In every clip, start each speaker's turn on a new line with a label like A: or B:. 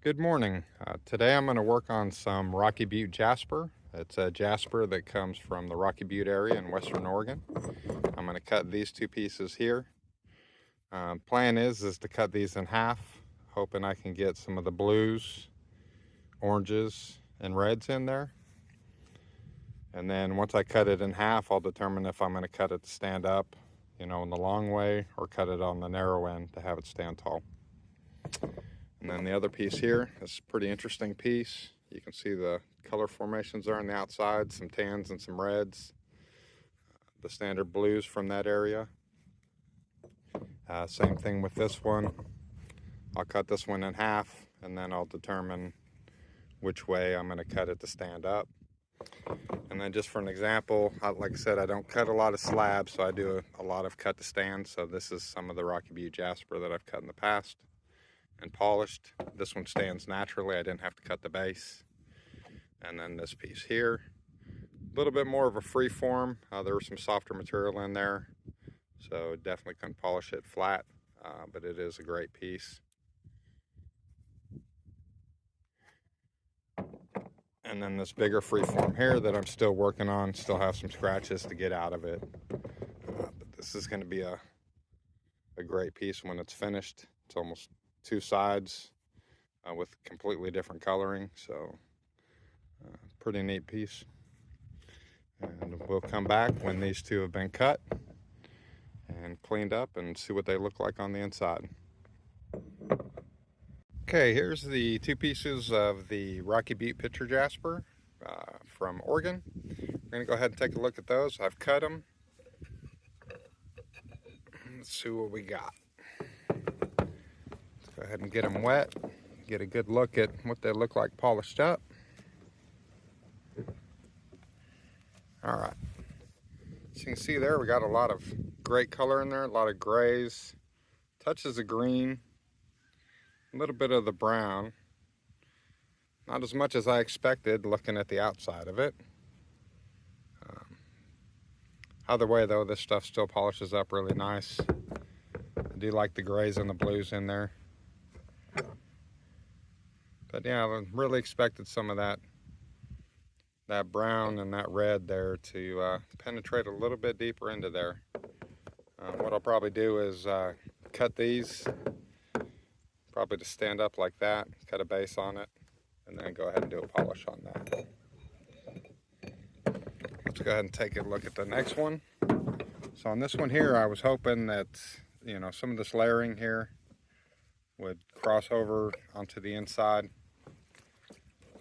A: Good morning. Today I'm going to work on some Rocky Butte Jasper. It's a Jasper that comes from the Rocky Butte area in Western Oregon. I'm going to cut these two pieces here. Plan is to cut these in half, hoping I can get some of the blues, oranges, and reds in there. And then once I cut it in half, I'll determine if I'm going to cut it to stand up, in the long way, or cut it on the narrow end to have it stand tall. And then the other piece here is a pretty interesting piece. You can see the color formations there on the outside, some tans and some reds. The standard blues from that area. Same thing with this one. I'll cut this one in half and then I'll determine which way I'm going to cut it to stand up. And then just for an example, like I said, I don't cut a lot of slabs, so I do a lot of cut to stand. So this is some of the Rocky Butte Jasper that I've cut in the past and polished. This one stands naturally. I didn't have to cut the base. And then this piece here, a little bit more of a free form. There was some softer material in there, so definitely couldn't polish it flat, but it is a great piece. And then this bigger free form here that I'm still working on, still have some scratches to get out of it. But this is going to be a great piece when it's finished. It's almost two sides with completely different coloring, so pretty neat piece. And we'll come back when these two have been cut and cleaned up and see what they look like on the inside. Okay, here's the two pieces of the Rocky Butte Picture Jasper from Oregon. We're going to go ahead and take a look at those. I've cut them. Let's see what we got. Let's go ahead and get them wet, get a good look at what they look like polished up. All right, as you can see there, we got a lot of great color in there, a lot of grays, touches of green, a little bit of the brown. Not as much as I expected looking at the outside of it. Either way though, this stuff still polishes up really nice. I do like the grays and the blues in there. But yeah, I really expected some of that brown and that red there to penetrate a little bit deeper into there. What I'll probably do is cut these, probably to stand up like that, cut a base on it, and then go ahead and do a polish on that. Let's go ahead and take a look at the next one. So on this one here, I was hoping that, some of this layering here would cross over onto the inside.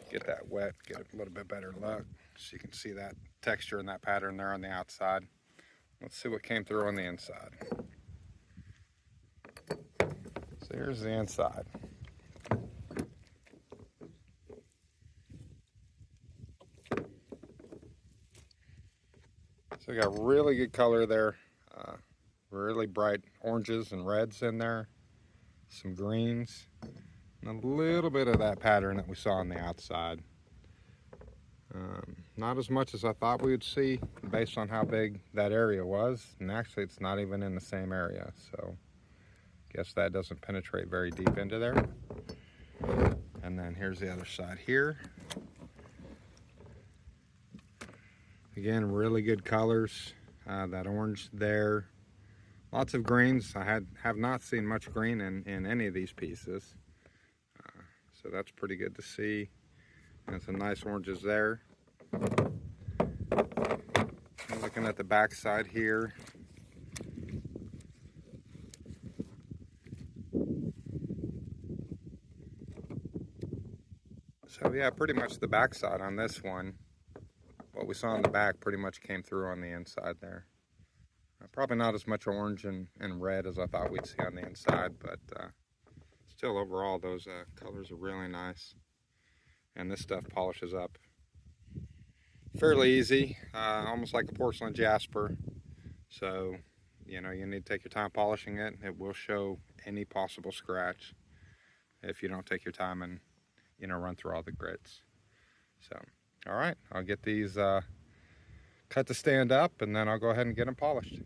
A: Get that wet, get a little bit better look. So you can see that texture and that pattern there on the outside. Let's see what came through on the inside. So here's the inside. So we got really good color there. Really bright oranges and reds in there. Some greens. And a little bit of that pattern that we saw on the outside. Not as much as I thought we would see based on how big that area was. And actually it's not even in the same area. So I guess that doesn't penetrate very deep into there. And then here's the other side here. Again, really good colors. That orange there. Lots of greens. I have not seen much green in any of these pieces. So that's pretty good to see. And some nice oranges there. Looking at the back side here. So yeah, pretty much the back side on this one. What we saw in the back pretty much came through on the inside there. Probably not as much orange and red as I thought we'd see on the inside, but still overall those colors are really nice. And this stuff polishes up fairly easy, almost like a porcelain jasper. So, you need to take your time polishing it. It will show any possible scratch if you don't take your time and, run through all the grits. So, all right, I'll get these cut to stand up and then I'll go ahead and get them polished.